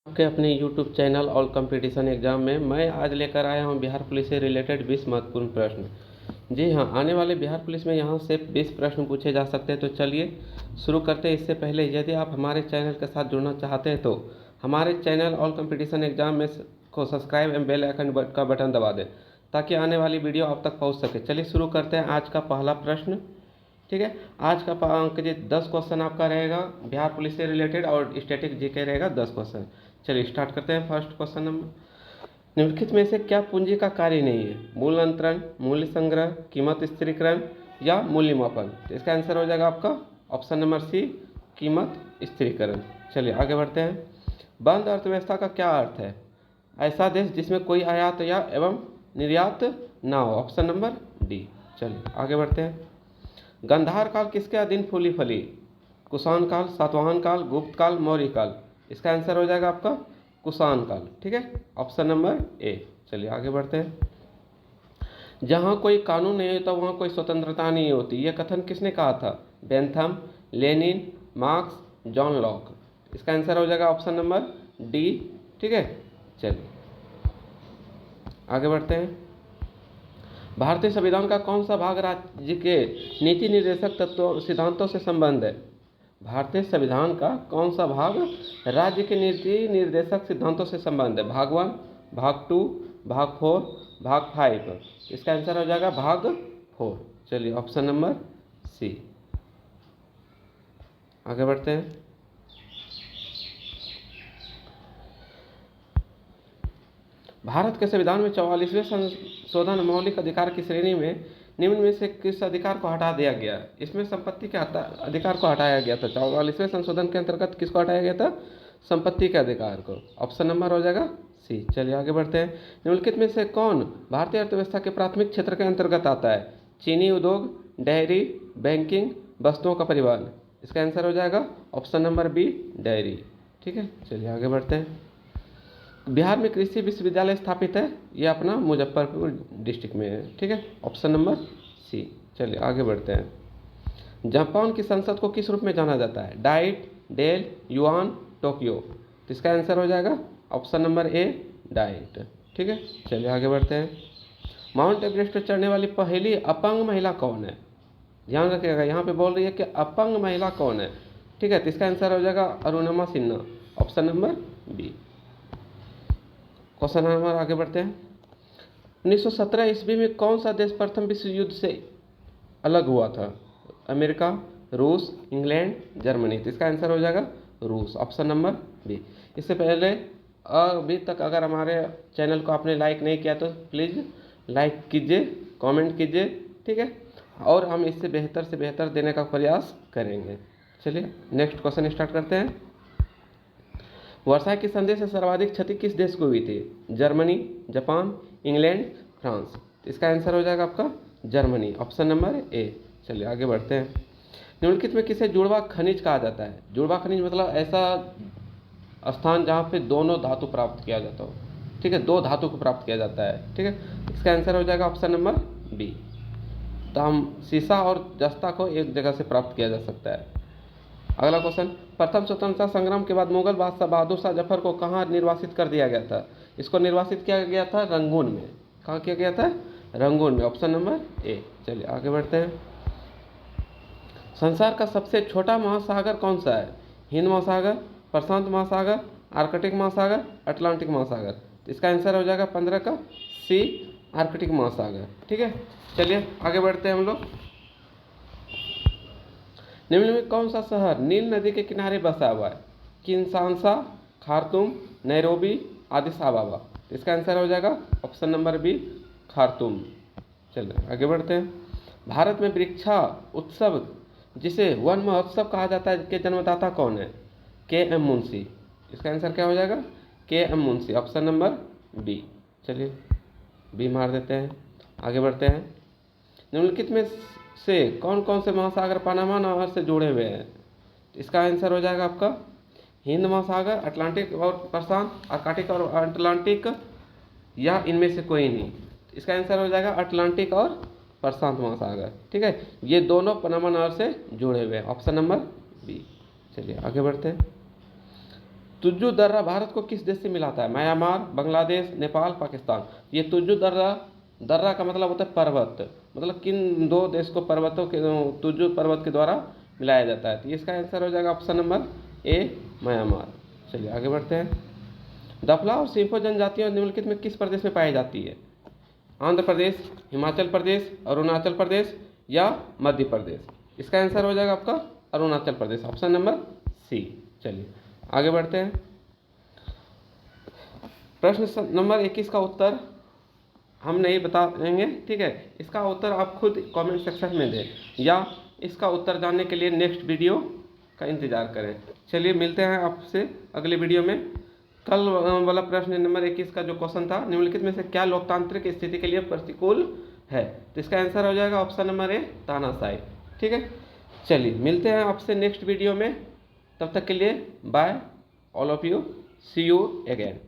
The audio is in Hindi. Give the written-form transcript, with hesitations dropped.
आपके अपने YouTube चैनल और कंपटीशन एग्जाम में मैं आज लेकर आया हूं बिहार पुलिस से रिलेटेड 20 महत्वपूर्ण प्रश्न। जी हां, आने वाले बिहार पुलिस में यहां से 20 प्रश्न पूछे जा सकते हैं। तो चलिए शुरू करते हैं। इससे पहले यदि आप हमारे चैनल के साथ जुड़ना चाहते हैं तो हमारे चैनल और कंपटीशन एग्जाम में को सब्सक्राइब एवं बेल आइकन का बटन दबा दें ताकि आने वाली वीडियो आप तक पहुँच सके। चलिए शुरू करते हैं। आज का पहला प्रश्न, ठीक है। आज का अंक जी 10 क्वेश्चन आपका रहेगा बिहार पुलिस से रिलेटेड और स्टैटिक जीके रहेगा 10 क्वेश्चन। चलिए स्टार्ट करते हैं। फर्स्ट क्वेश्चन नंबर, निम्नलिखित में से क्या पूंजी का कार्य नहीं है? मूल्य अंतरण, मूल्य संग्रह, कीमत स्थिरीकरण या मूल्य मापन। तो इसका आंसर हो जाएगा आपका ऑप्शन नंबर सी, कीमत स्थिरीकरण। चलिए आगे बढ़ते हैं। बंद अर्थव्यवस्था का क्या अर्थ है? ऐसा देश जिसमें कोई आयात या एवं निर्यात ना हो। Option number D. चलिए आगे बढ़ते हैं। गंधार काल किसके अधीन फूली फली? कुषाण काल, सातवाहन काल, गुप्त काल, मौर्य काल। इसका आंसर हो जाएगा आपका कुषाण काल, ठीक है, ऑप्शन नंबर ए। चलिए आगे बढ़ते हैं। जहाँ कोई कानून नहीं होता वहाँ कोई स्वतंत्रता नहीं होती, यह कथन किसने कहा था? Bentham, Lenin, marks, John Locke. इसका आंसर हो जाएगा ऑप्शन नंबर डी, ठीक है। चलिए आगे बढ़ते हैं। भारतीय संविधान का कौन सा भाग राज्य के नीति निर्देशक तत्वों सिद्धांतों से संबंध है? भारतीय संविधान का कौन सा भाग राज्य के नीति निर्देशक सिद्धांतों से संबंध है? भाग 1, भाग 2, भाग 4, भाग 5। इसका आंसर हो जाएगा भाग 4। चलिए ऑप्शन नंबर सी। आगे बढ़ते हैं। भारत के संविधान में 44वें संशोधन मौलिक अधिकार की श्रेणी में निम्न में से किस अधिकार को हटा दिया गया? इसमें संपत्ति के अधिकार को हटाया गया था। 44वें संशोधन के अंतर्गत किसको हटाया गया था? संपत्ति के अधिकार को। ऑप्शन नंबर हो जाएगा सी। चलिए आगे बढ़ते हैं। निम्नलिखित में से कौन भारतीय अर्थव्यवस्था के प्राथमिक क्षेत्र के अंतर्गत आता है? चीनी उद्योग, डेयरी, बैंकिंग, वस्तुओं का परिवहन। इसका आंसर हो जाएगा ऑप्शन नंबर बी, डेयरी, ठीक है। चलिए आगे बढ़ते हैं। बिहार में कृषि विश्वविद्यालय स्थापित है, यह अपना मुजफ्फरपुर डिस्ट्रिक्ट में है, ठीक है, ऑप्शन नंबर सी। चलिए आगे बढ़ते हैं। जापान की संसद को किस रूप में जाना जाता है? Diet, Dail, Yuan, Tokyo. तो इसका आंसर हो जाएगा ऑप्शन नंबर ए, डाइट, ठीक है। चलिए आगे बढ़ते हैं। माउंट एवरेस्ट पर चढ़ने वाली पहली अपंग महिला कौन है? ध्यान रखिएगा, यहाँ पे बोल रही है कि अपंग महिला कौन है, ठीक है। तो इसका आंसर हो जाएगा Arunima Sinha, option number B. Question number आगे बढ़ते हैं। 1917 ईस्वी में कौन सा देश प्रथम विश्व युद्ध से अलग हुआ था? अमेरिका, रूस, इंग्लैंड, जर्मनी। तो इसका आंसर हो जाएगा रूस, ऑप्शन नंबर बी। इससे पहले अभी तक अगर हमारे चैनल को आपने लाइक नहीं किया तो प्लीज़ लाइक कीजिए, कमेंट कीजिए, ठीक है, और हम इससे बेहतर से बेहतर देने का प्रयास करेंगे। चलिए नेक्स्ट क्वेश्चन स्टार्ट करते हैं। वर्षा की संधि से सर्वाधिक क्षति किस देश को हुई थी? Germany, Japan, England, France. इसका आंसर हो जाएगा आपका जर्मनी, ऑप्शन नंबर ए। चलिए आगे बढ़ते हैं। निम्नलिखित में किसे जुड़वा खनिज कहा जाता है? जुड़वा खनिज मतलब ऐसा स्थान जहाँ पे दोनों धातु प्राप्त किया जाता हो, ठीक है, दो धातु को प्राप्त किया जाता है, ठीक है। इसका आंसर हो जाएगा ऑप्शन नंबर बी। तो हम सीसा और जस्ता को एक जगह से प्राप्त किया जा सकता है। अगला क्वेश्चन, प्रथम स्वतंत्रता संग्राम के बाद मुगल बादशाह बहादुर शाह जफर को कहाँ निर्वासित कर दिया गया था? इसको निर्वासित किया गया था रंगून में। कहाँ किया गया था? रंगून में, ऑप्शन नंबर ए। चलिए आगे बढ़ते हैं। संसार का सबसे छोटा महासागर कौन सा है? हिंद महासागर, प्रशांत महासागर, आर्कटिक महासागर, अटलांटिक महासागर। इसका आंसर हो जाएगा 15 का सी, आर्कटिक महासागर, ठीक है। चलिए आगे बढ़ते हैं हम लोग। निम्न में कौन सा शहर नील नदी के किनारे बसा हुआ है? Kinshasa, Khartoum, Nairobi, आदिस अबाबा। इसका आंसर हो जाएगा ऑप्शन नंबर बी, खार्तूम। चलिए आगे बढ़ते हैं। भारत में वृक्षा उत्सव जिसे वन महोत्सव कहा जाता है के जन्मदाता कौन है? के एम मुंशी। इसका आंसर क्या हो जाएगा? K M Munshi, option number B. चलिए बी मार देते हैं, आगे बढ़ते हैं। निम्नलिखित में से कौन कौन से महासागर पनामा नहर से जुड़े हुए हैं? इसका आंसर हो जाएगा आपका हिंद महासागर, अटलांटिक और प्रशांत, आर्कटिक और अटलांटिक, या इनमें से कोई नहीं। इसका आंसर हो जाएगा अटलांटिक और प्रशांत महासागर, ठीक है, ये दोनों पनामा नहर से जुड़े हुए हैं, ऑप्शन नंबर बी। चलिए आगे बढ़ते हैं। तुज्जु दर्रा भारत को किस देश से मिलाता है? म्यांमार, बांग्लादेश, नेपाल, पाकिस्तान। ये तुज्जु दर्रा, दर्रा का मतलब होता है पर्वत, मतलब किन दो देश को पर्वतों के, तुज्जु पर्वत के द्वारा मिलाया जाता है? तो इसका आंसर हो जाएगा ऑप्शन नंबर ए, म्यांमार। चलिए आगे बढ़ते हैं। दफला और सिंफो जनजातियाँ निम्नलिखित में किस प्रदेश में पाई जाती है? आंध्र प्रदेश, हिमाचल प्रदेश, अरुणाचल प्रदेश या मध्य प्रदेश? इसका आंसर हो जाएगा आपका Arunachal Pradesh, option number C. चलिए आगे बढ़ते हैं। प्रश्न नंबर 21 का उत्तर हम नहीं बताएंगे, ठीक है, इसका उत्तर आप खुद कमेंट सेक्शन में दें या इसका उत्तर जानने के लिए नेक्स्ट वीडियो का इंतज़ार करें। चलिए मिलते हैं आपसे अगले वीडियो में। कल वाला प्रश्न नंबर 21 का जो क्वेश्चन था, निम्नलिखित में से क्या लोकतांत्रिक स्थिति के लिए प्रतिकूल है? तो इसका आंसर हो जाएगा ऑप्शन नंबर ए, तानाशाही। ठीक है, चलिए मिलते हैं आपसे नेक्स्ट वीडियो में। तब तक के लिए bye all of you, see you again.